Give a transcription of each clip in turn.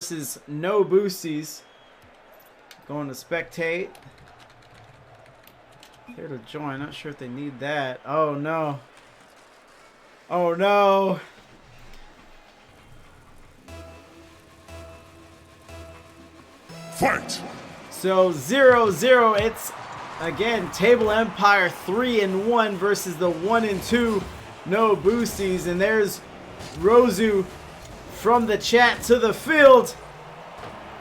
versus no Boosties. Going to spectate. Here to join. Not sure if they need that. Oh no. Oh no. Fight. So 0-0. It's again Table Empire 3-1 versus the 1-2 no Boosties. And there's Rozu from the chat to the field.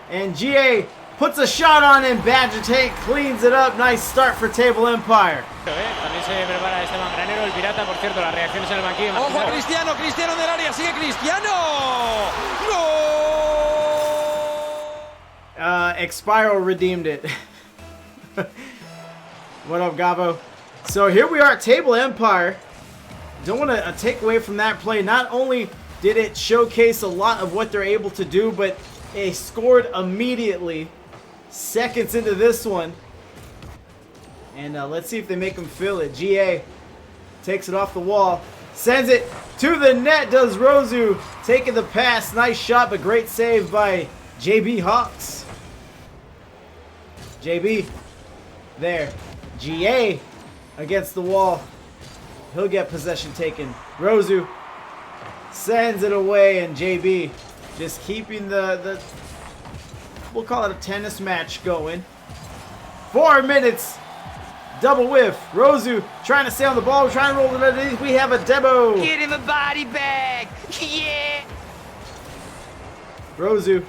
And GA puts a shot on him. Badger Tank cleans it up. Nice start for Table Empire. También se prepara este mangranero, el pirata, por cierto, las reacciones en el banquillo. ¡Ojo a Cristiano! ¡Cristiano en el área! ¡Sigue Cristiano! ¡Gol! Expiro redeemed it. What up, Gabo? So here we are at Table Empire. Don't want to take away from that play. Not only did it showcase a lot of what they're able to do, but they scored immediately. Seconds into this one. And let's see if they make them feel it. GA takes it off the wall. Sends it to the net. Does Rozu. Taking the pass. Nice shot, but great save by JB Hawks. JB. There. GA against the wall. He'll get possession taken. Rozu sends it away, and JB just keeping the we'll call it a tennis match going. 4 minutes. Double whiff. Rozu trying to stay on the ball. We're trying to roll it underneath. We have a demo. Get him a body bag. Yeah. Rozu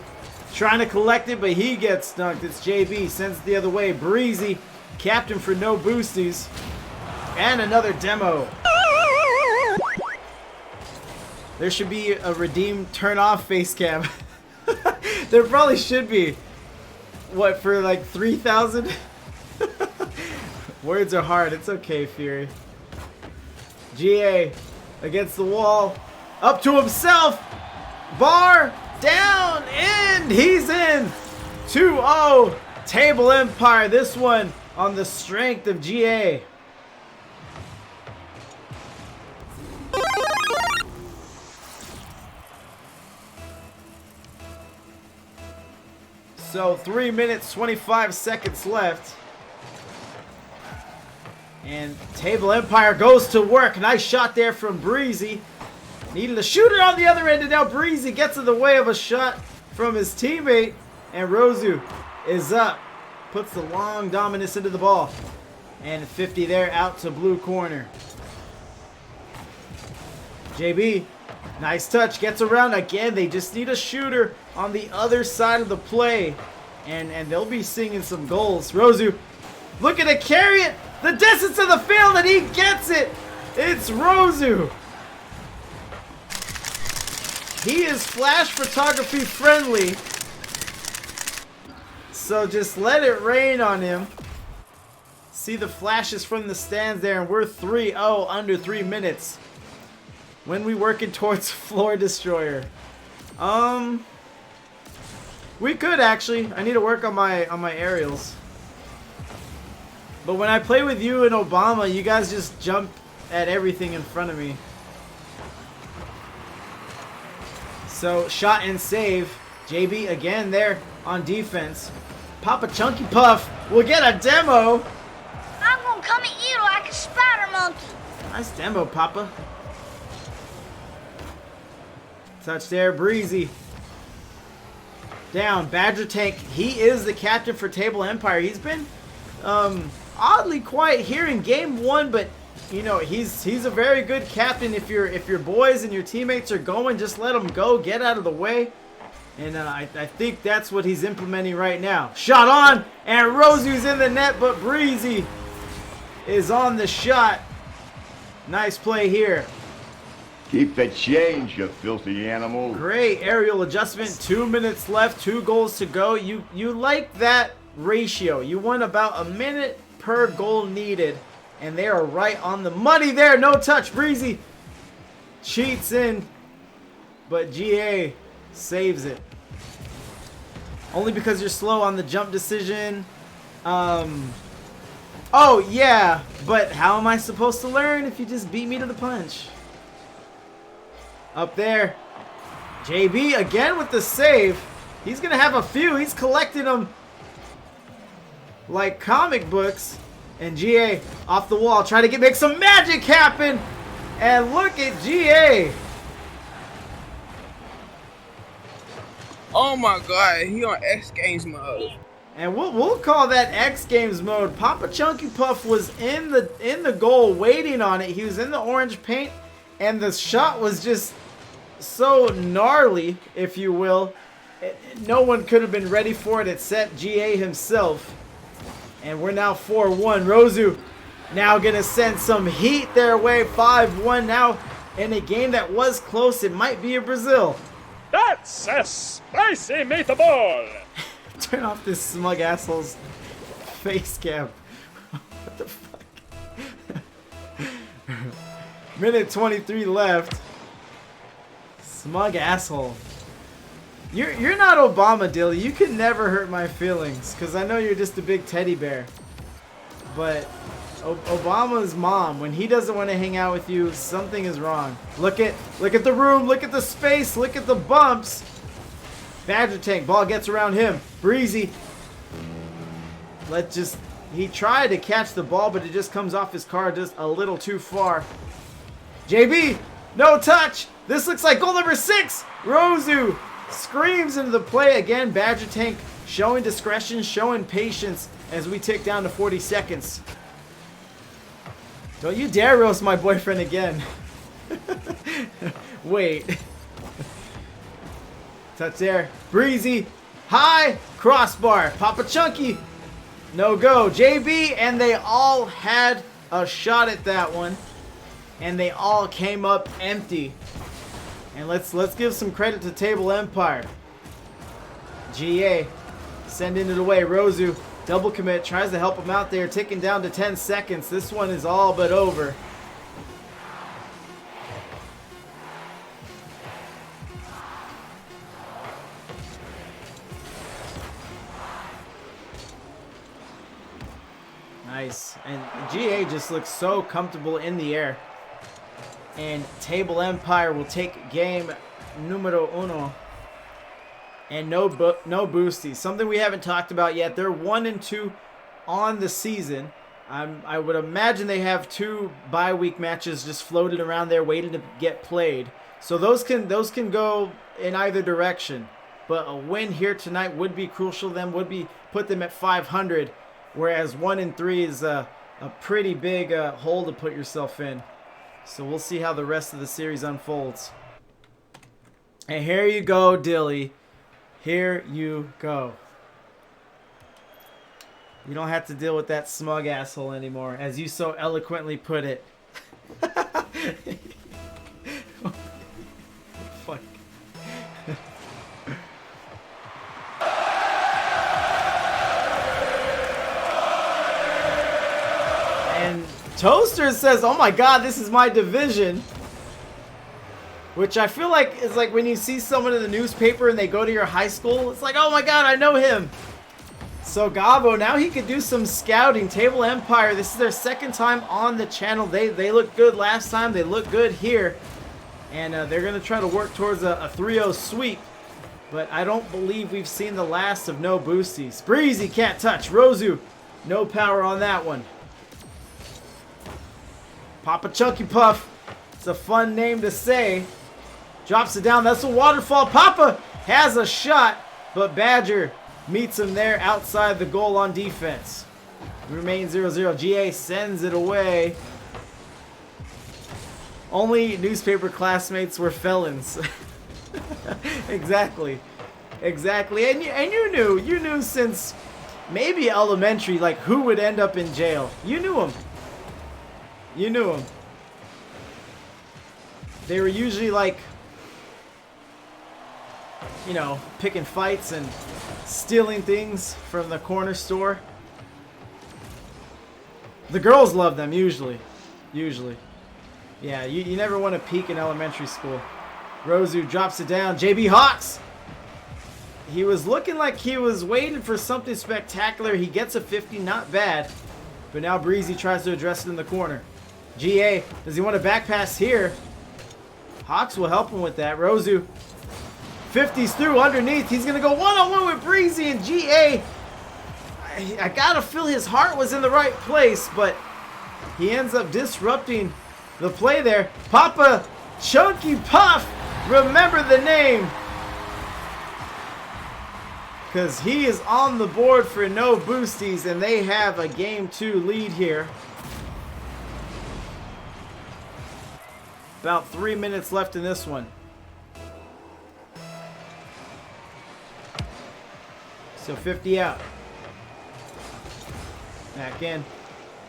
trying to collect it, but he gets stuck. It's JB. Sends it the other way. Breezy, captain for no Boosties. And another demo. There should be a redeemed turn off face cam. There probably should be. What, for like 3,000? Words are hard. It's okay, Fury. GA against the wall. Up to himself. Bar down. And he's in. 2-0. Table Empire. This one on the strength of GA. So 3 minutes, 25 seconds left. And Table Empire goes to work. Nice shot there from Breezy. Needed a shooter on the other end, and now Breezy gets in the way of a shot from his teammate. And Rozu is up. Puts the long dominance into the ball. And 50 there, out to blue corner. JB, nice touch, gets around again. They just need a shooter on the other side of the play. And they'll be singing some goals. Rozu looking to carry it the distance of the field, and he gets it. It's Rozu. He is flash photography friendly. So just let it rain on him. See the flashes from the stands there, and we're 3-0 under 3 minutes. When we working towards Floor Destroyer? We could actually. I need to work on my aerials. But when I play with you and Obama, you guys just jump at everything in front of me. So shot and save. JB again there on defense. Papa Chunky Puff will get a demo. I'm gonna come at you like a spider monkey. Nice demo, Papa. Touch there, Breezy. Down, Badger Tank. He is the captain for Table Empire. He's been oddly quiet here in game 1, but you know he's a very good captain. If your boys and your teammates are going, just let them go. Get out of the way. And I think that's what he's implementing right now. Shot on, and Rozu's in the net, but Breezy is on the shot. Nice play here. Keep the change, you filthy animal. Great aerial adjustment. 2 minutes left. 2 goals to go. You like that ratio. You want about a minute per goal needed. And they are right on the money there. No touch. Breezy cheats in. But GA saves it. Only because you're slow on the jump decision. Oh, yeah. But how am I supposed to learn if you just beat me to the punch? Up there. JB again with the save. He's going to have a few. He's collecting them like comic books. And GA off the wall, trying to make some magic happen. And look at GA. Oh my god, he on X Games mode. And we'll call that X Games mode. Papa Chunky Puff was in the goal waiting on it. He was in the orange paint, and the shot was just so gnarly, if you will. No one could have been ready for it except GA himself. And we're now 4-1. Rozu now going to send some heat their way. 5-1 now in a game that was close. It might be a Brazil. That's a spicy meatball! Turn off this smug asshole's face cam. What the fuck? Minute 23 left. Smug asshole. You're not Obama, Dilly. You can never hurt my feelings, because I know you're just a big teddy bear. But Obama's mom, when he doesn't want to hang out with you, something is wrong. Look at the room, look at the space, look at the bumps. Badger Tank, ball gets around him. Breezy. He tried to catch the ball, but it just comes off his car just a little too far. JB, no touch. This looks like goal number 6. Rozu screams into the play again. Badger Tank showing discretion, showing patience as we tick down to 40 seconds. Don't you dare roast my boyfriend again. Wait. Touch there. Breezy. High. Crossbar. Papa Chunky. No go. JB, and they all had a shot at that one. And they all came up empty. And let's give some credit to Table Empire. GA sending it away. Rozu double commit, tries to help him out there, ticking down to 10 seconds. This one is all but over. Nice. And GA just looks so comfortable in the air. And Table Empire will take game numero uno. And no Boosties. Something we haven't talked about yet. They're 1-2 on the season. I would imagine they have 2 bye week matches just floated around there waiting to get played. So those can go in either direction. But a win here tonight would be crucial to them, put them at 500. Whereas 1-3 is a pretty big hole to put yourself in. So we'll see how the rest of the series unfolds. And here you go, Dilly. Here you go. You don't have to deal with that smug asshole anymore, as you so eloquently put it. Fuck. And Toaster says, "Oh my God, this is my division." Which I feel like is like when you see someone in the newspaper and they go to your high school. It's like, oh my God, I know him. So Gabo, now he could do some scouting. Table Empire, this is their second time on the channel. They looked good last time. They look good here. And they're going to try to work towards a 3-0 sweep. But I don't believe we've seen the last of no Boosties. Breezy can't touch. Rozu, no power on that one. Papa Chunky Puff. It's a fun name to say. Drops it down. That's a waterfall. Papa has a shot, but Badger meets him there outside the goal on defense. Remains 0-0. GA sends it away. Only newspaper classmates were felons. Exactly. Exactly. And you knew since maybe elementary, like, who would end up in jail. You knew him. You knew him. They were usually like, you know, picking fights and stealing things from the corner store. The girls love them, usually. Usually. Yeah, you never want to peek in elementary school. Rozu drops it down. JB Hawks! He was looking like he was waiting for something spectacular. He gets a 50, not bad. But now Breezy tries to address it in the corner. GA, does he want a back pass here? Hawks will help him with that. Rozu 50's through underneath. He's going to go one-on-one with Breezy and GA. I got to feel his heart was in the right place, but he ends up disrupting the play there. Papa Chunky Puff, remember the name, because he is on the board for no Boosties, and they have a Game 2 lead here. About 3 minutes left in this one. So 50 out. Back in.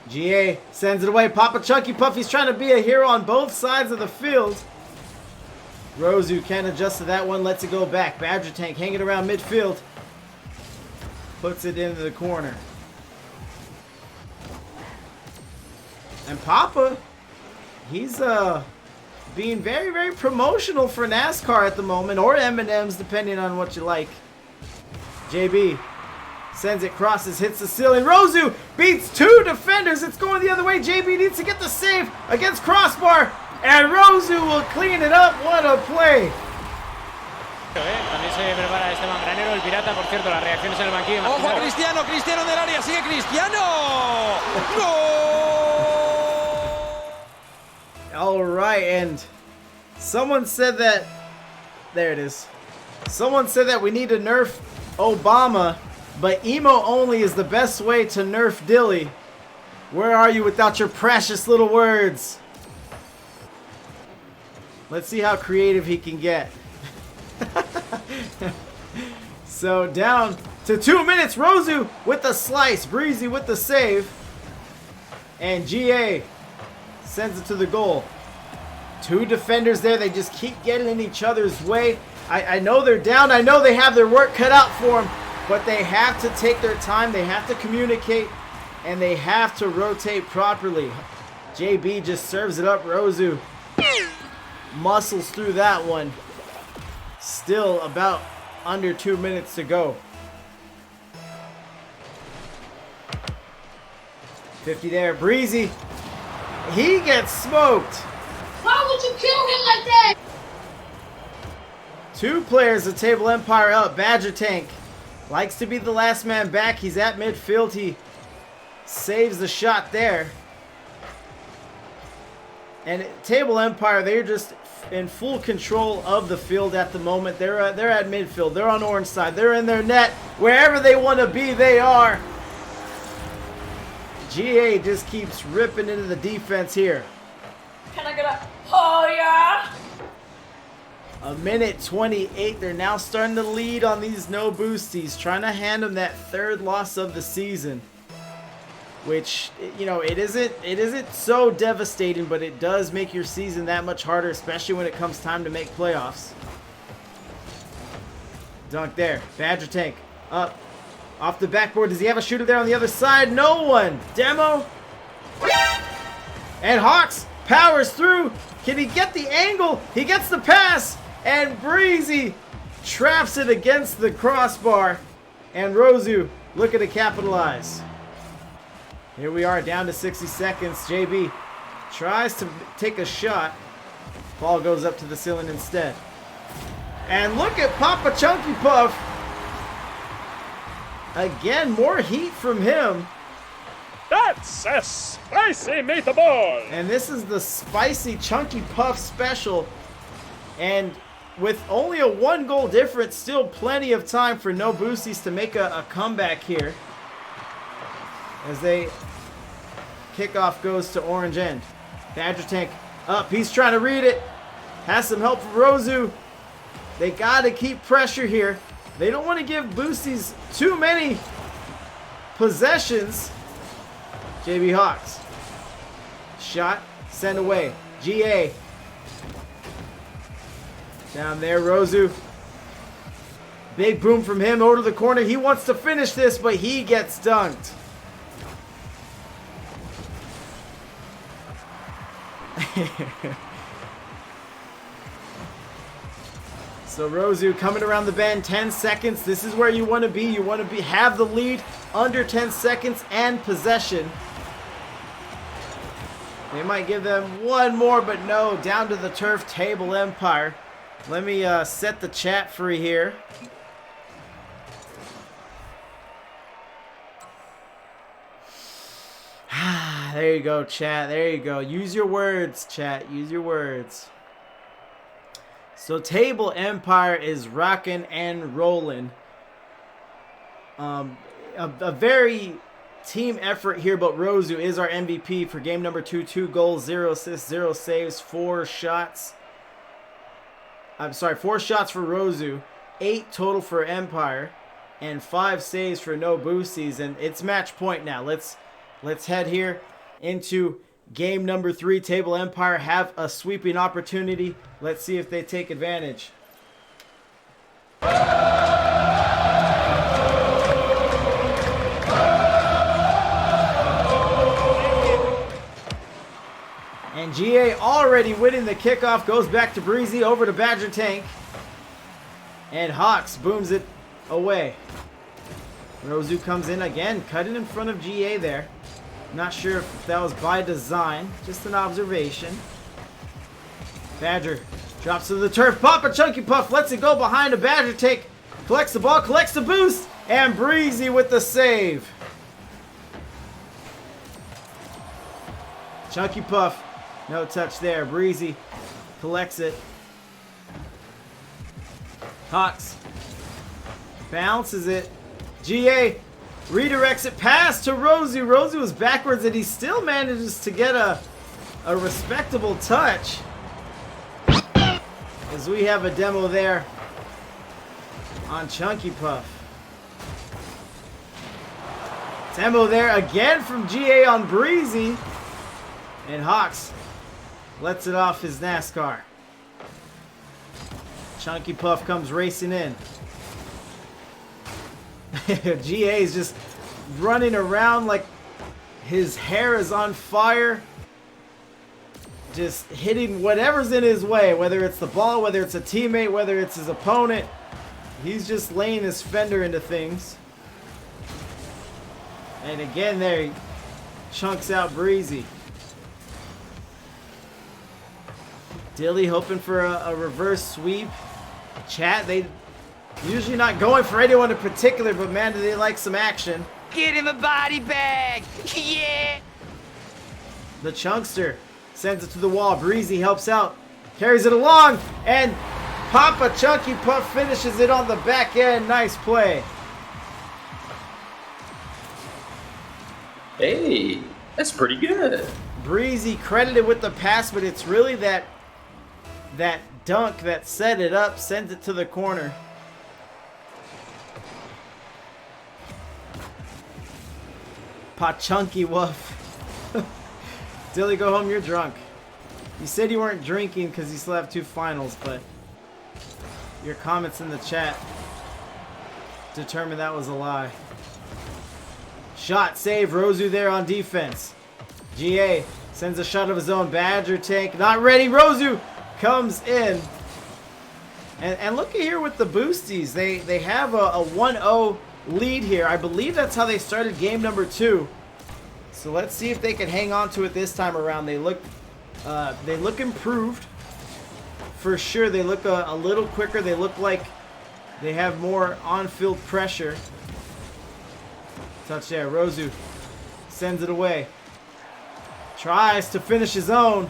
GA sends it away. Papa Chunky Puff, he's trying to be a hero on both sides of the field. Rosu can't adjust to that one, lets it go back. Badger Tank hanging around midfield. Puts it into the corner. And Papa, he's being very, very promotional for NASCAR at the moment, or M&M's, depending on what you like. JB sends it, crosses, hits the ceiling. Rosu beats two defenders. It's going the other way. JB needs to get the save against crossbar, and Rosu will clean it up. What a play. También se prepara Esteban Granero, el pirata, por cierto, las reacciones en el banquillo. Ojo a Cristiano, Cristiano en el área, sigue Cristiano. ¡Gol! All right, and someone said that, there it is. Someone said that we need to nerf Obama, but emo only is the best way to nerf Dilly. Where are you without your precious little words? Let's see how creative he can get. So down to 2 minutes. Rosu with the slice, Breezy with the save, and GA sends it to the goal. Two defenders there. They just keep getting in each other's way. I know they're down. I know they have their work cut out for them, but they have to take their time. They have to communicate, and they have to rotate properly. JB just serves it up. Rosu muscles through that one. Still about under 2 minutes to go. 50 there. Breezy. He gets smoked. Why would you kill him like that? Two players of Table Empire up. Badger Tank likes to be the last man back. He's at midfield. He saves the shot there. And Table Empire, they're just in full control of the field at the moment. They're at midfield. They're on orange side. They're in their net. Wherever they want to be, they are. GA just keeps ripping into the defense here. Can I get a oh yeah? A minute 28. They're now starting to lead on these no Boosties, trying to hand them that third loss of the season. Which, you know, it isn't so devastating, but it does make your season that much harder, especially when it comes time to make playoffs. Dunk there. Badger Tank up. Off the backboard. Does he have a shooter there on the other side? No one. Demo. And Hawks powers through. Can he get the angle? He gets the pass. And Breezy traps it against the crossbar. And Rosu looking to capitalize. Here we are down to 60 seconds. JB tries to take a shot. Ball goes up to the ceiling instead. And look at Papa Chunky Puff. Again, more heat from him. That's a spicy meatball! And this is the Spicy Chunky Puff special. And with only a 1-goal difference, still plenty of time for no Boosties to make a comeback here. As they kickoff goes to orange end. Badger Tank up. He's trying to read it. Has some help from Rosu. They got to keep pressure here. They don't want to give Boosties too many possessions. JB Hawks. Shot. Send away. GA. Down there, Rosu. Big boom from him over to the corner. He wants to finish this, but he gets dunked. So Rosu coming around the bend, 10 seconds. This is where you want to be. You want to have the lead under 10 seconds and possession. They might give them one more, but no. Down to the turf, Table Empire. Let me set the chat free here. There you go, chat. There you go. Use your words, chat. Use your words. So Table Empire is rocking and rolling. A very team effort here, but Rozu is our MVP for game number 2. 2 goals, 0 assists, 0 saves, 4 shots. I'm sorry, 4 shots for Rozu, 8 total for Empire, and 5 saves for no Boosties. And it's match point now. Let's head here into game number 3. Table Empire have a sweeping opportunity. Let's see if they take advantage. And GA already winning the kickoff. Goes back to Breezy, over to Badger Tank. And Hawks booms it away. Rozu comes in again, cutting in front of GA there. Not sure if that was by design, just an observation. Badger drops to the turf. Papa Chunky Puff lets it go behind a Badger Tank. Collects the ball, collects the boost, and Breezy with the save. Chunky Puff, no touch there. Breezy collects it. Hawks bounces it. GA redirects it past to Rozu. Rozu was backwards and he still manages to get a respectable touch. As we have a demo there on Chunky Puff. Demo there again from GA on Breezy. And Hawks lets it off his NASCAR. Chunky Puff comes racing in. GA is just running around like his hair is on fire. Just hitting whatever's in his way, whether it's the ball, whether it's a teammate, whether it's his opponent. He's just laying his fender into things. And again there, he chunks out Breezy. Dilly hoping for a reverse sweep. Chat, they usually not going for anyone in particular, but man, do they like some action. Get him a body bag. Yeah. The Chunkster sends it to the wall. Breezy helps out, carries it along, and Papa Chunky Puff finishes it on the back end. Nice play. Hey, that's pretty good. Breezy credited with the pass, but it's really that dunk that set it up, sends it to the corner. Pachunky Woof. Dilly, go home, you're drunk. You said you weren't drinking because you still have 2 finals, but your comments in the chat determined that was a lie. Shot, save, Rozu there on defense. GA sends a shot of his own. Badger Tank, not ready. Rozu comes in. And look at here with the Boosties. They have a 1-0 lead here. I believe that's how they started game number 2. So let's see if they can hang on to it this time around. They look improved. For sure, they look a little quicker. They look like they have more on-field pressure. Touch there. Rozu sends it away. Tries to finish his own.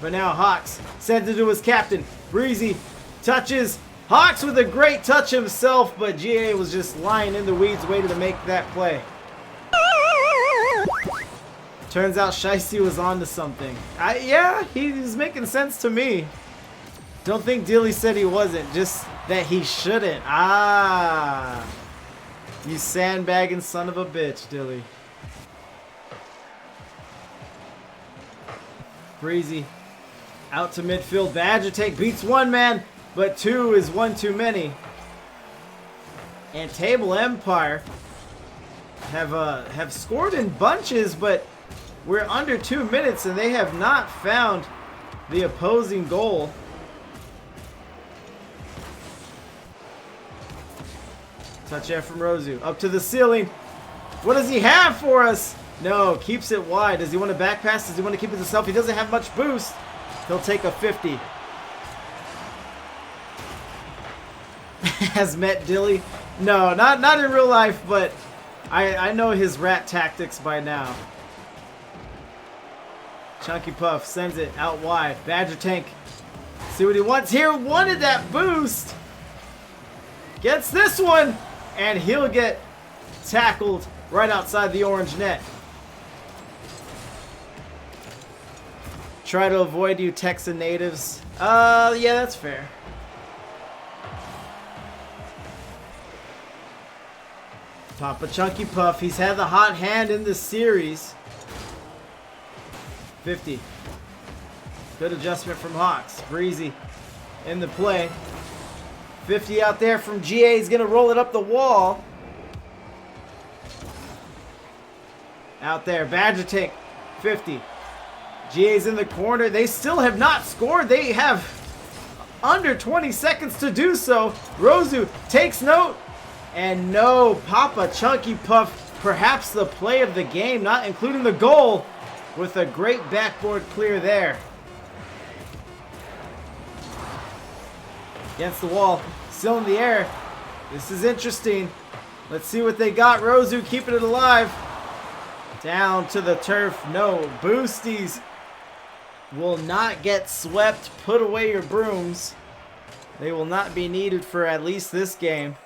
But now Hawks sends it to his captain. Breezy touches. Hawks with a great touch himself, but GA was just lying in the weeds waiting to make that play. Turns out Shiesty was onto something. Yeah, he was making sense to me. Don't think Dilly said he wasn't, just that he shouldn't. Ah. You sandbagging son of a bitch, Dilly. Breezy out to midfield. Badger Tank beats 1 man, but 2 is 1 too many. And Table Empire have scored in bunches, but we're under 2 minutes and they have not found the opposing goal. Touch there from Rozu. Up to the ceiling. What does he have for us? No, keeps it wide. Does he want to back pass? Does he want to keep it himself? He doesn't have much boost. He'll take a 50. has met Dilly. No, not in real life, but I know his rat tactics by now. Chunky Puff sends it out wide. Badger Tank, see what he wants here. Wanted that boost. Gets this one, and he'll get tackled right outside the orange net. Try to avoid you Texan natives. Yeah, that's fair. Papa Chunky Puff, he's had the hot hand in this series. 50. Good adjustment from Hawks. Breezy in the play. 50 out there from GA. He's going to roll it up the wall. Out there. Badger Tank. 50. GA's in the corner. They still have not scored. They have under 20 seconds to do so. Rosu takes note. And no, Papa Chunky Puff, perhaps the play of the game, not including the goal, with a great backboard clear there. Against the wall, still in the air. This is interesting. Let's see what they got. Rosu keeping it alive. Down to the turf. No, Boosties will not get swept. Put away your brooms. They will not be needed for at least this game.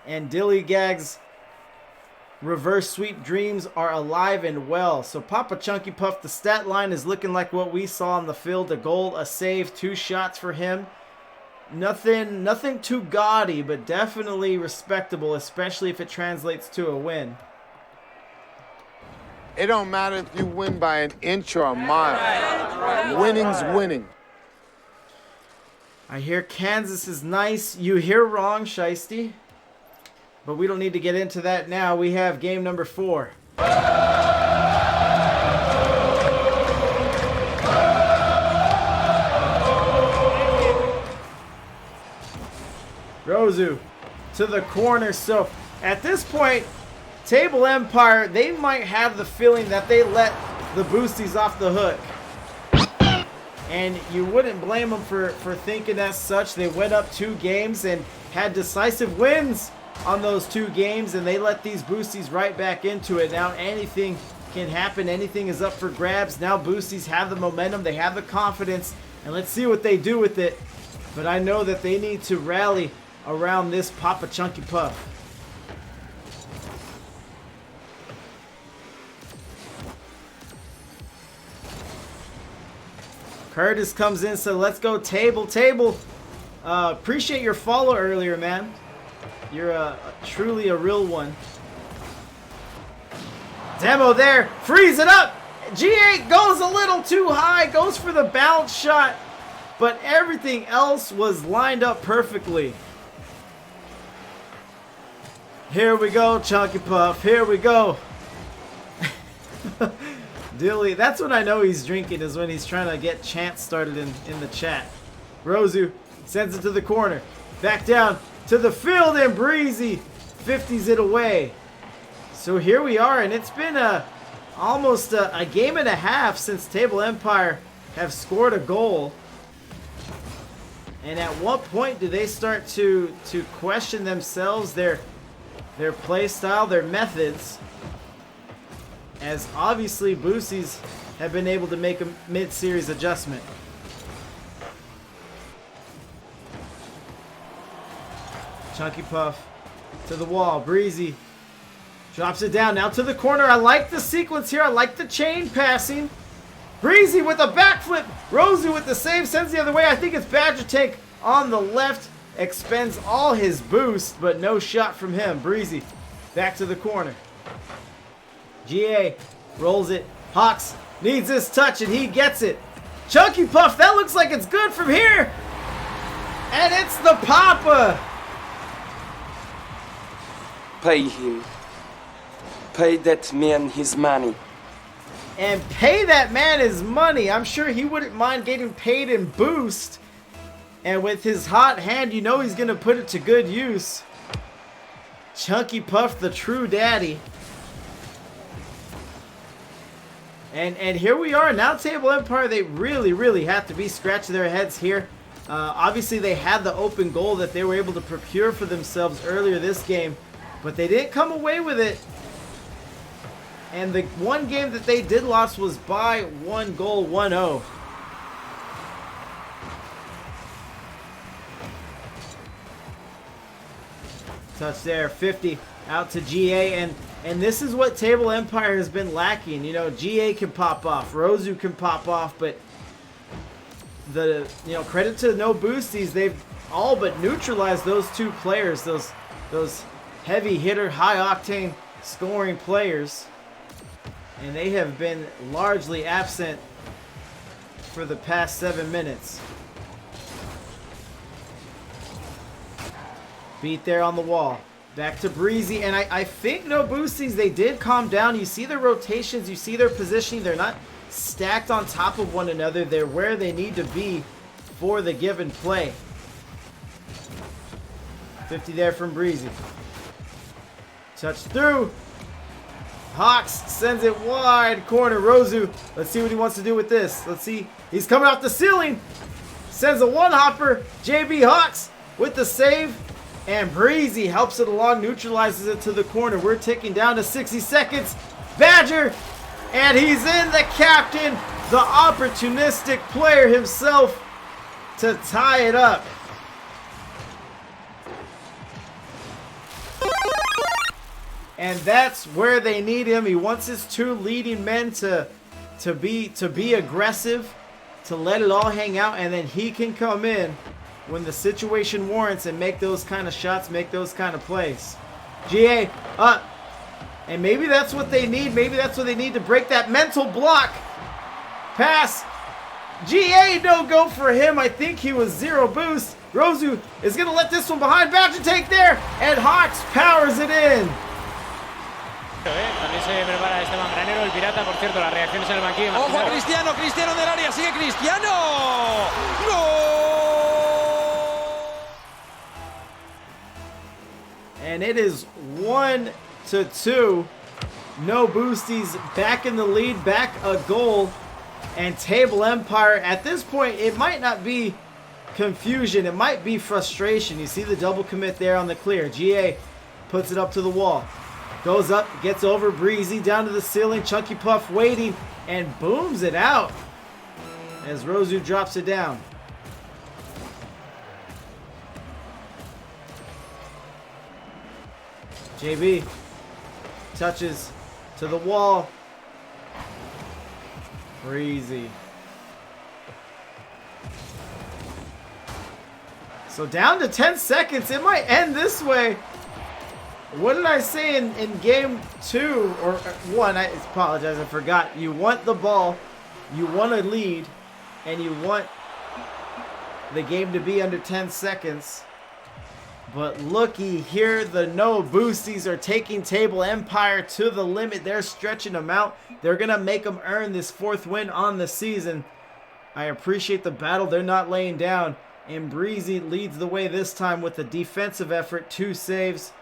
And Dilly Gag's reverse sweep dreams are alive and well. So Papa Chunky Puff, the stat line is looking like what we saw on the field. A goal, a save, 2 shots for him. Nothing too gaudy, but definitely respectable, especially if it translates to a win. It don't matter if you win by an inch or a mile. Winning's winning. I hear Kansas is nice. You hear wrong, Shiesty. But we don't need to get into that now. We have game number 4. Rosu to the corner. So at this point, Table Empire, they might have the feeling that they let the Boosties off the hook. And you wouldn't blame them for thinking as such. They went up 2 games and had decisive wins on those 2 games, and they let these Boosties right back into it. Now anything can happen. Anything is up for grabs. Now Boosties have the momentum. They have the confidence, and let's see what they do with it. But I know that they need to rally around this Papa Chunky Puff. Curtis comes in, so let's go Table. Appreciate your follow earlier, man. You're truly a real one. Demo there. Freeze it up. G8 goes a little too high. Goes for the bounce shot. But everything else was lined up perfectly. Here we go, Chunky Puff. Here we go. Dilly. That's when I know he's drinking, is when he's trying to get chants started in the chat. Rosu sends it to the corner. Back down to the field, and Breezy 50s it away. So here we are, and it's been almost a game and a half since Table Empire have scored a goal. And at what point do they start to question themselves, their play style, their methods? As obviously Boosties have been able to make a mid-series adjustment. Chunky Puff to the wall. Breezy drops it down. Now to the corner. I like the sequence here. I like the chain passing. Breezy with a backflip. Rosu with the save. Sends the other way. I think it's Badger Tank on the left. Expends all his boost, but no shot from him. Breezy back to the corner. GA rolls it. Hawks needs this touch, and he gets it. Chunky Puff. That looks like it's good from here. And it's the Papa. Pay him. Pay that man his money. And pay that man his money. I'm sure he wouldn't mind getting paid in boost. And with his hot hand, you know he's going to put it to good use. Chunky Puff, the true daddy. And here we are. Now Table Empire, they really have to be scratching their heads here. Obviously, they had the open goal that they were able to procure for themselves earlier this game, but they didn't come away with it. And the one game that they did lose was by 1 goal, 1-0. Touch there, 50 out to GA, and this is what Table Empire has been lacking. You know, GA can pop off, Rozu can pop off, but credit to No Boosties, they've all but neutralized those two players, those heavy hitter, high octane scoring players, and they have been largely absent for the past 7 minutes. Beat there on the wall. Back to Breezy, and I think No Boosties, they did calm down. You see their rotations, you see their positioning. They're not stacked on top of one another. They're where they need to be for the given play. 50 there from Breezy. Touch through. Hawks sends it wide. Corner, Rozu. Let's see what he wants to do with this. Let's see. He's coming off the ceiling. Sends a one-hopper. JB Hawks with the save. And Breezy helps it along, neutralizes it to the corner. We're ticking down to 60 seconds. Badger, and he's in, the captain, the opportunistic player himself, to tie it up. And that's where they need him. He wants his two leading men to be aggressive, to let it all hang out, and then he can come in when the situation warrants and make those kind of shots, make those kind of plays. GA up. And maybe that's what they need. Maybe that's what they need to break that mental block. Pass. GA, no go for him. I think he was 0 boost. Rozu is going to let this one behind. Badger take there. And Hawks powers it in. También se prepara Esteban Granero, el pirata, por cierto, las reacciones en el banquillo. Ojo a Cristiano, Cristiano del área, sigue Cristiano. ¡Gol! And it is 1-2. No Boosties back in the lead, back a goal. And Table Empire, at this point, it might not be confusion, it might be frustration. You see the double commit there on the clear. GA puts it up to the wall. Goes up, gets over Breezy, down to the ceiling. Chunky Puff waiting, and booms it out as Rozu drops it down. JB touches to the wall. Breezy. So down to 10 seconds. It might end this way. What did I say in game 2 or 1? I apologize, I forgot. You want the ball, you want a lead, and you want the game to be under 10 seconds. But looky here, the No Boosties are taking Table Empire to the limit. They're stretching them out. They're going to make them earn this 4th win on the season. I appreciate the battle. They're not laying down. And Breezy leads the way this time with a defensive effort, 2 saves,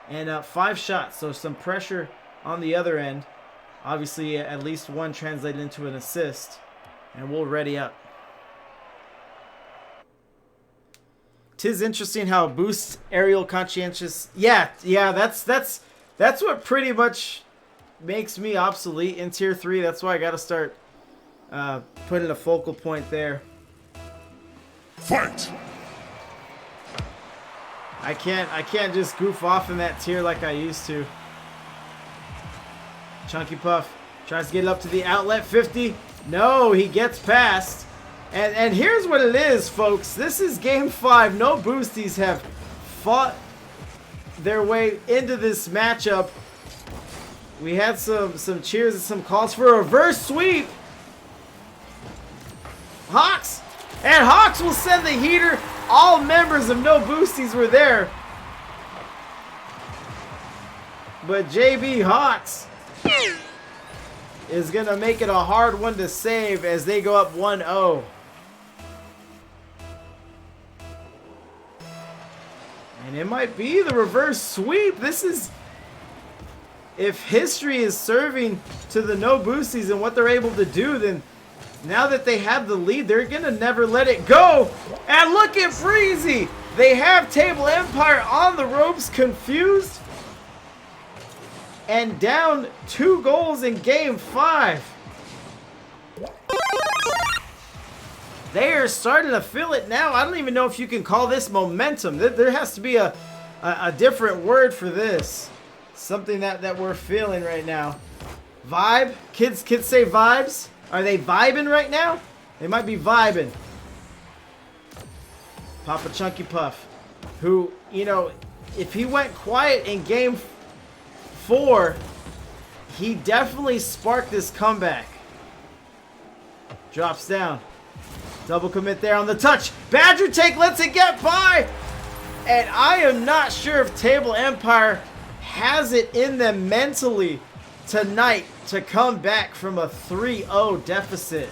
and 5 shots. So some pressure on the other end. Obviously, at least 1 translated into an assist. And we'll ready up. 'Tis interesting how boosts aerial conscientious. Yeah, that's what pretty much makes me obsolete in tier 3. That's why I got to start putting a focal point there. Fight! I can't just goof off in that tier like I used to. Chunky Puff tries to get it up to the outlet. 50. No, he gets past. And here's what it is, folks. This is game 5. No Boosties have fought their way into this matchup. We had some cheers and some calls for a reverse sweep. Hawks! And Hawks will send the heater. All members of No Boosties were there. But JB Hawks is going to make it a hard one to save as they go up 1-0. And it might be the reverse sweep. This is, if history is serving to the No Boosties and what they're able to do, then Now that they have the lead, they're going to never let it go. And look at Breezy. They have Table Empire on the ropes, confused. And down 2 goals in game 5. They are starting to feel it now. I don't even know if you can call this momentum. There has to be a different word for this. Something that we're feeling right now. Vibe? Kids say vibes? Are they vibing right now? They might be vibing. Papa Chunky Puff, who, you know, if he went quiet in game 4, he definitely sparked this comeback. Drops down. Double commit there on the touch. Badger Tank lets it get by. And I am not sure if Table Empire has it in them mentally tonight to come back from a 3-0 deficit.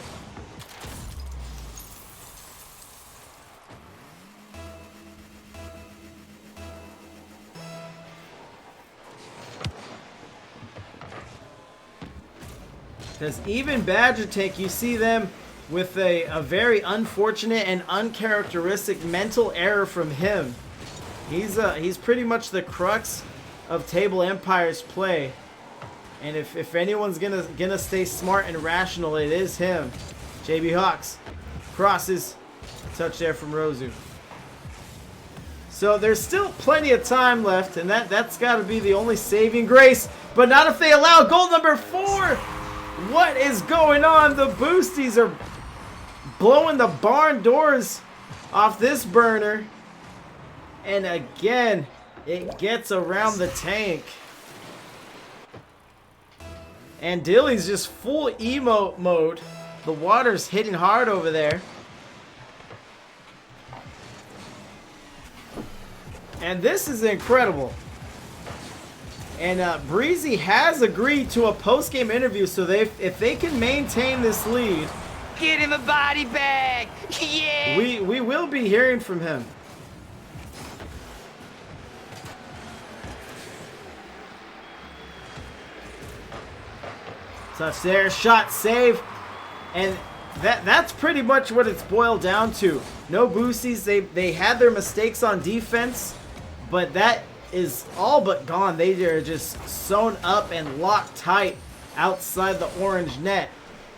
Because even Badger Tank, you see them with a very unfortunate and uncharacteristic mental error from him. He's pretty much the crux of Table Empire's play. And if anyone's gonna stay smart and rational, it is him. JB Hawks crosses, touch there from Rozu. So there's still plenty of time left, and that's got to be the only saving grace. But not if they allow goal number 4. What is going on? The Boosties are blowing the barn doors off this burner. And again, it gets around the tank. And Dilly's just full emo mode. The water's hitting hard over there. And this is incredible. And Breezy has agreed to a post-game interview, so if they can maintain this lead, Get him a body bag! Yeah! we will be hearing from him. Touch there, shot, save, and that's pretty much what it's boiled down to. No Boosties. They had their mistakes on defense, but that is all but gone. They are just sewn up and locked tight outside the orange net.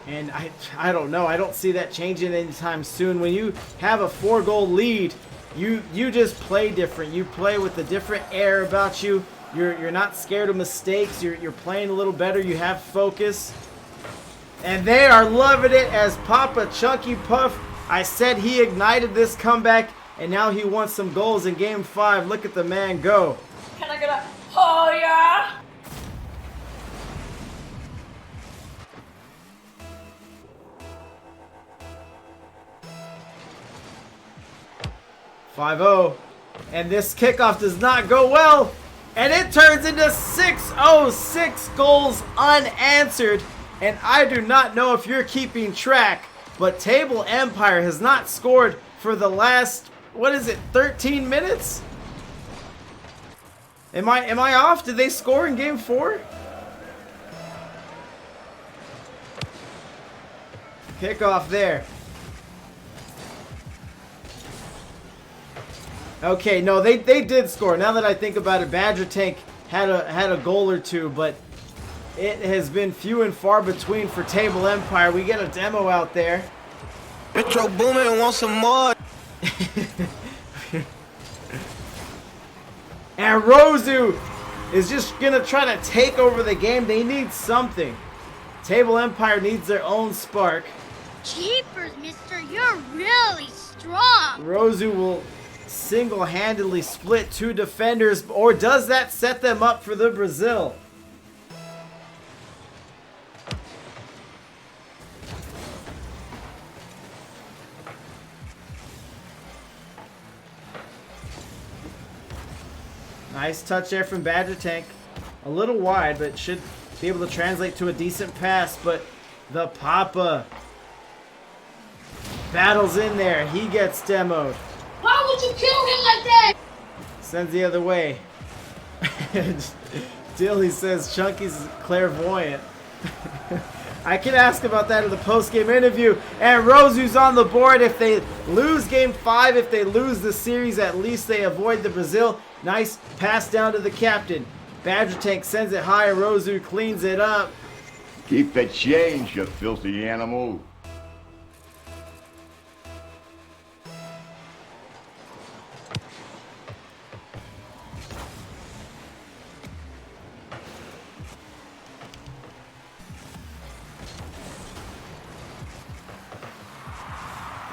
And I don't know. I don't see that changing anytime soon. When you have a 4-goal lead, you just play different. You play with a different air about you. You're not scared of mistakes. You're playing a little better. You have focus. And they are loving it as Papa Chunky Puff. I said he ignited this comeback, and now he wants some goals in game 5. Look at the man go. Can I get a oh yeah? .5-0, and this kickoff does not go well, and it turns into 6-0, 6 goals unanswered. And I do not know if you're keeping track, but Table Empire has not scored for the last, what is it, 13 minutes? Am I off? Did they score in game 4? Kickoff there. Okay, no, they did score. Now that I think about it, Badger Tank had a goal or two, but it has been few and far between for Table Empire. We get a demo out there. Retro Boomin' wants some more. And Rozu is just going to try to take over the game. They need something. Table Empire needs their own spark. Jeepers, mister, you're really strong. Rozu will single-handedly split 2 defenders, or does that set them up for the Brazil? Nice touch there from Badger Tank. A little wide, but should be able to translate to a decent pass. But the Papa battles in there. He gets demoed. Why would you kill him like that? Sends the other way. Dilly says Chunky's clairvoyant. I can ask about that in the post-game interview. And Rosu's on the board. If they lose Game 5, if they lose the series, at least they avoid the Brazil. Nice pass down to the captain. Badger Tank sends it high. Rosu cleans it up. Keep the change, you filthy animal.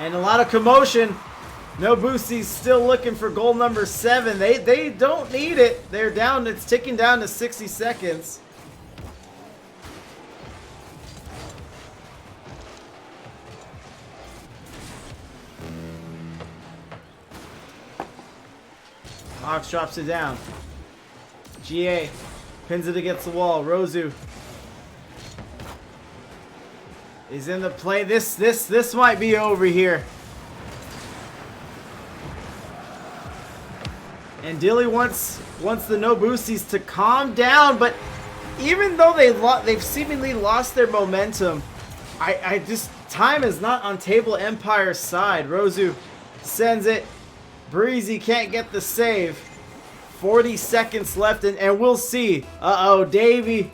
And a lot of commotion. No Boosties still looking for goal number 7. They don't need it. They're down. It's ticking down to 60 seconds. Ox drops it down. GA pins it against the wall. Rosu is in the play. This might be over here. And Dilly wants the No Boosties to calm down, but even though they've seemingly lost their momentum, I just time is not on Table Empire's side. Rosu sends it. Breezy can't get the save. 40 seconds left, and we'll see. Uh-oh, Davey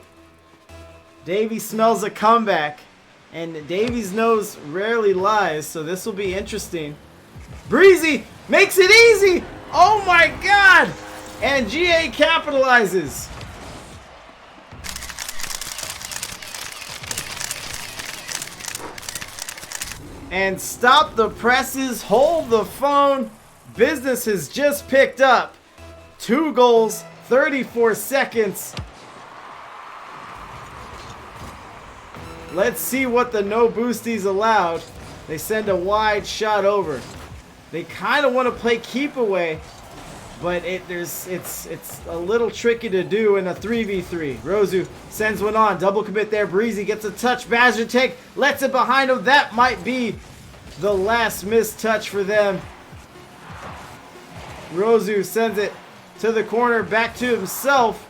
smells a comeback. And Davy's nose rarely lies, so this will be interesting. Breezy makes it easy! Oh my god! And GA capitalizes. And stop the presses, hold the phone. Business has just picked up. 2 goals, 34 seconds. Let's see what the No Boosties allowed. They send a wide shot over. They kind of want to play keep away, but it's a little tricky to do in a 3v3. Rosu sends one on. Double commit there. Breezy gets a touch. Badger Tank lets it behind him. That might be the last missed touch for them. Rosu sends it to the corner, back to himself.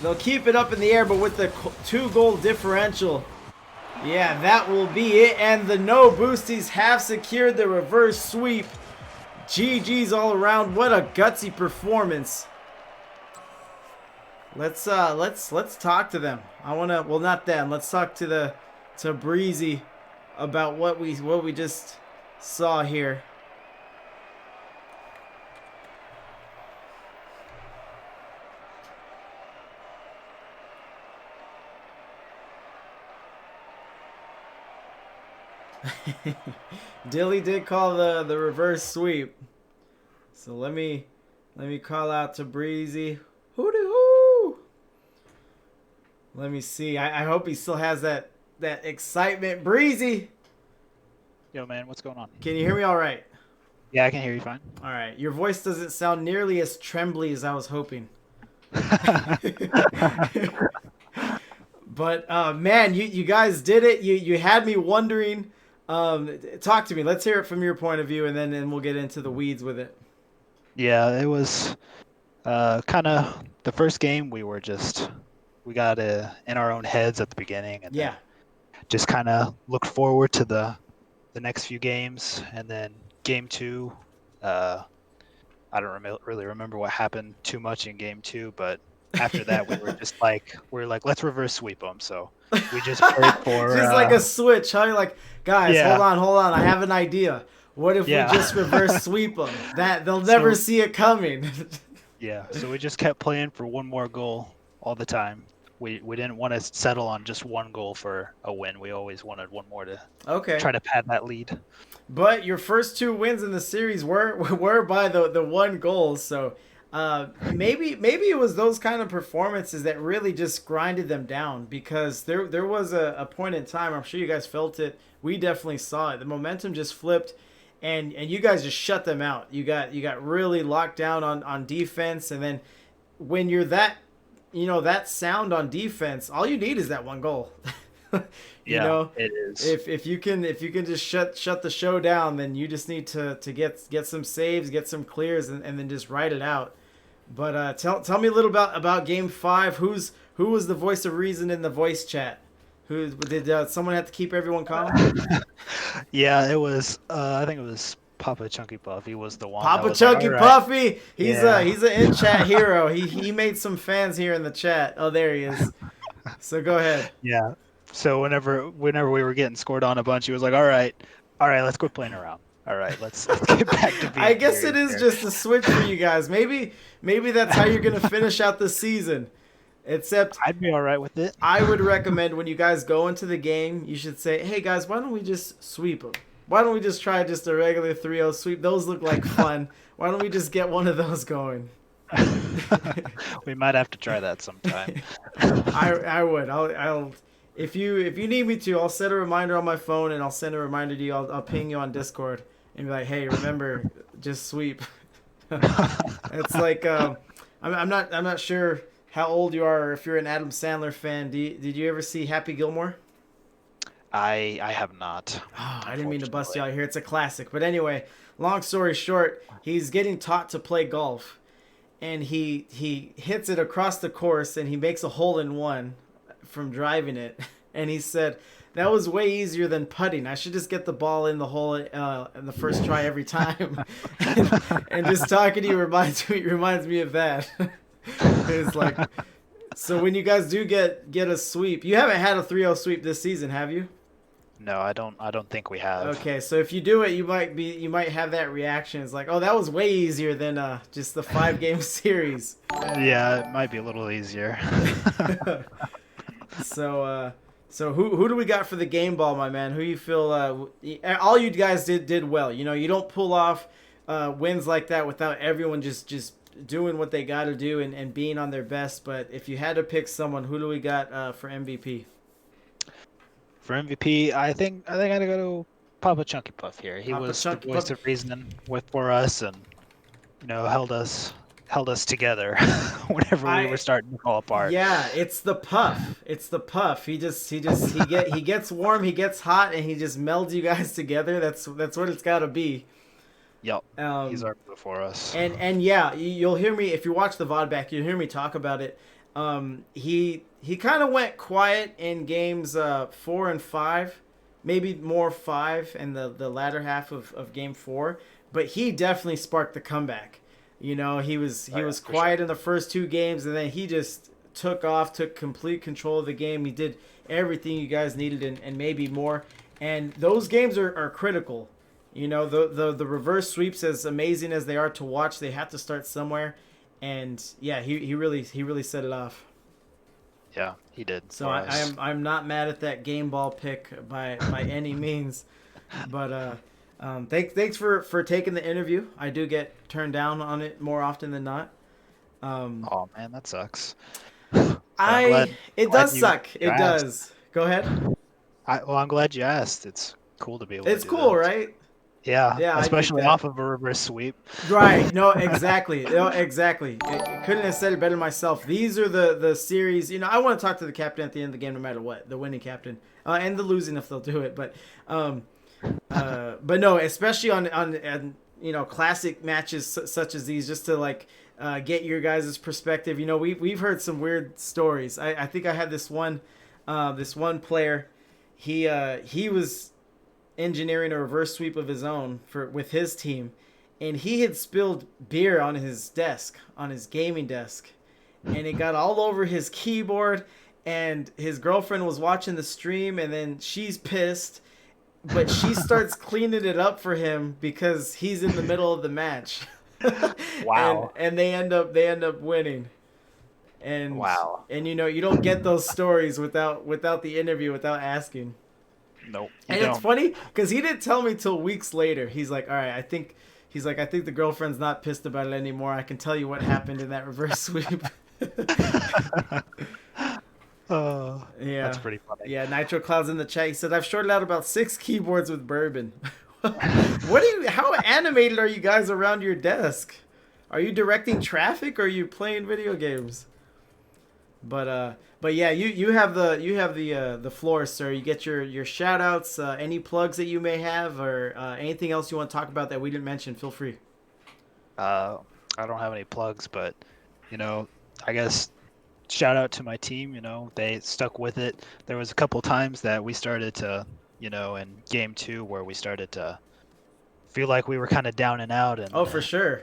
They'll keep it up in the air, but with the 2-goal differential, yeah, that will be it. And the No Boosties have secured the reverse sweep. GG's all around. What a gutsy performance. Let's talk to them. Well, not them. Let's talk to Breezy about what we just saw here. Dilly did call the reverse sweep. So let me call out to Breezy. Hoo-dee-hoo! Let me see. I hope he still has that excitement. Breezy! Yo, man, what's going on? Can you hear me all right? Yeah, I can hear you fine. All right. Your voice doesn't sound nearly as trembly as I was hoping. But, man, you guys did it. You had me wondering. Talk to me. Let's hear it from your point of view, and then we'll get into the weeds with it. Yeah, it was kind of the first game. We got in our own heads at the beginning, and yeah, just kind of looked forward to the next few games. And then game 2, I don't really remember what happened too much in game 2, but after that we were like, let's reverse sweep them. So we just prayed for just like a switch, huh? You're like, guys, yeah. hold on, I have an idea. What if we just reverse sweep them? That they'll never see it coming. Yeah, so we just kept playing for one more goal all the time. We didn't want to settle on just one goal for a win. We always wanted one more to try to pad that lead. But your first 2 wins in the series were by the 1 goal, so maybe it was those kind of performances that really just grinded them down, because there was a point in time, I'm sure you guys felt it, we definitely saw it, the momentum just flipped, and you guys just shut them out. You got really locked down on defense, and then when you're that sound on defense, all you need is that 1 goal. you know, it is. If you can just shut the show down, then you just need to get some saves, get some clears, and then just ride it out. But tell me a little about Game 5. Who was the voice of reason in the voice chat? Who did someone have to keep everyone calm? Yeah, it was. I think it was Papa Chunky Puff. He was the one. that Papa was like, Chunky "All right." Puffy. Yeah. He's an in chat hero. He made some fans here in the chat. Oh, there he is. So go ahead. Yeah. So whenever we were getting scored on a bunch, he was like, all right, let's quit playing around. All right, let's get back to being I guess it serious is here." just a switch for you guys. Maybe that's how you're gonna finish out the season. Except I'd be all right with it. I would recommend when you guys go into the game, you should say, "Hey guys, why don't we just sweep them? Why don't we just try just a regular 3-0 sweep? Those look like fun. Why don't we just get one of those going?" We might have to try that sometime. I would. I'll if you need me to, I'll set a reminder on my phone and I'll send a reminder to you. I'll ping you on Discord and be like, "Hey, remember, just sweep." It's like I'm not sure how old you are or if you're an Adam Sandler fan. Did you ever see Happy Gilmore? I have not. Oh, I didn't mean to bust you out here. It's a classic. But anyway, long story short, he's getting taught to play golf. And he hits it across the course and he makes a hole-in-one from driving it. And he said, "That was way easier than putting. I should just get the ball in the hole in the first try every time." and just talking to you reminds me of that. It's like, so when you guys do get a sweep, you haven't had a 3-0 sweep this season, have you? No, I don't think we have. Okay, so if you do it, you might have that reaction. It's like, "Oh, that was way easier than just the 5-game series." Yeah, it might be a little easier. So who do we got for the game ball, my man? Who you feel all you guys did well. You know, you don't pull off wins like that without everyone just doing what they got to do and being on their best. But if you had to pick someone, who do we got for MVP? For MVP, I think I gotta go to Papa Chunky Puff here. He was the voice of reason for us, and held us together whenever we were starting to fall apart. Yeah, it's the puff. It's the puff. He gets warm, he gets hot, and he just melds you guys together. That's what it's got to be. Yep. He's our glue for us. And yeah, you'll hear me if you watch the VOD back. You'll hear me talk about it. He kind of went quiet in games 4 and 5, maybe more 5 in the latter half of game 4, but he definitely sparked the comeback. You know, he was quiet in the first 2 games, and then he just took complete control of the game. He did everything you guys needed and maybe more. And those games are critical. You know, the reverse sweeps, as amazing as they are to watch, they have to start somewhere. And yeah, he really set it off. Yeah, he did. So I'm not mad at that game ball pick by any means, but thanks for taking the interview. I do get turned down on it more often than not. Oh man, that sucks. It does suck. It does. Go ahead. I'm glad you asked. It's cool to be able to do It's cool, that. right? Yeah, especially off of a reverse sweep. Right. No, exactly. Exactly. I couldn't have said it better myself. These are the series. You know, I want to talk to the captain at the end of the game, no matter what, the winning captain, and the losing if they'll do it. But no, especially on classic matches such as these, just to get your guys' perspective. You know, we've heard some weird stories. I think I had this one player. He was engineering a reverse sweep of his own with his team, and he had spilled beer on his desk, on his gaming desk, and it got all over his keyboard, and his girlfriend was watching the stream, and then she's pissed, but she starts cleaning it up for him because he's in the middle of the match. Wow. and they end up winning. And wow. And you don't get those stories without the interview, without asking. Nope. And it's funny because he didn't tell me till weeks later. He's like, "All right, I think the girlfriend's not pissed about it anymore. I can tell you what happened in that reverse sweep." Oh, yeah, that's pretty funny. Yeah, Nitro Cloud's in the chat. He said, "I've shorted out about 6 keyboards with bourbon." How animated are you guys around your desk? Are you directing traffic or are you playing video games? But yeah, you have the floor, sir. You get your shout outs, any plugs that you may have, or anything else you want to talk about that we didn't mention, feel free. I don't have any plugs, but you know, I guess shout out to my team. You know, they stuck with it. There was a couple times that we started to, you know, in game 2 where we started to feel like we were kind of down and out. And Oh, for sure.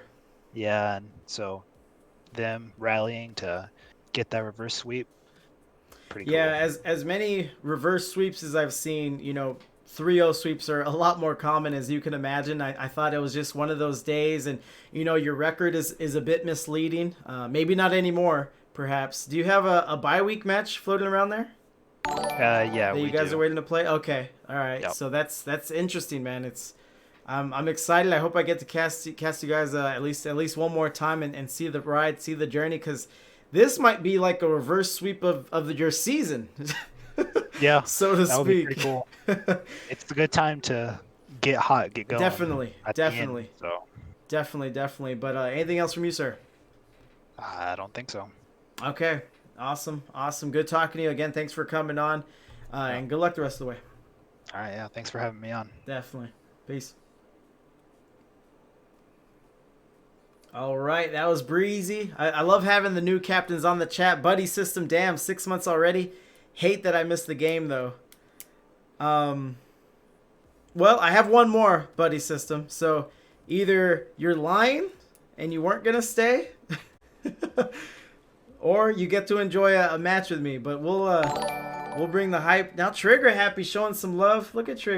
yeah, and so them rallying to get that reverse sweep, pretty cool. Yeah, as many reverse sweeps as I've seen, you know, 3-0 sweeps are a lot more common, as you can imagine. I thought it was just one of those days, and, you know, your record is a bit misleading. Maybe not anymore, perhaps. Do you have a bye week match floating around there? Yeah, that you guys are waiting to play? Okay, all right. Yep. So that's interesting, man. I'm excited. I hope I get to cast you guys at least one more time and see the ride, see the journey, because this might be like a reverse sweep of your season. Yeah, so to that would be speak. pretty cool. It's a good time to get hot, get going. Definitely. So Definitely. But anything else from you, sir? I don't think so. Okay. Awesome. Good talking to you again. Thanks for coming on, and good luck the rest of the way. All right, yeah. Thanks for having me on. Definitely. Peace. All right, that was breezy. I love having the new captains on the chat. Buddy System, damn, 6 months already. Hate that I missed the game, though. Well, I have one more, Buddy System. So either you're lying and you weren't going to stay, or you get to enjoy a match with me. But we'll bring the hype. Now Trigger Happy showing some love. Look at Trigger.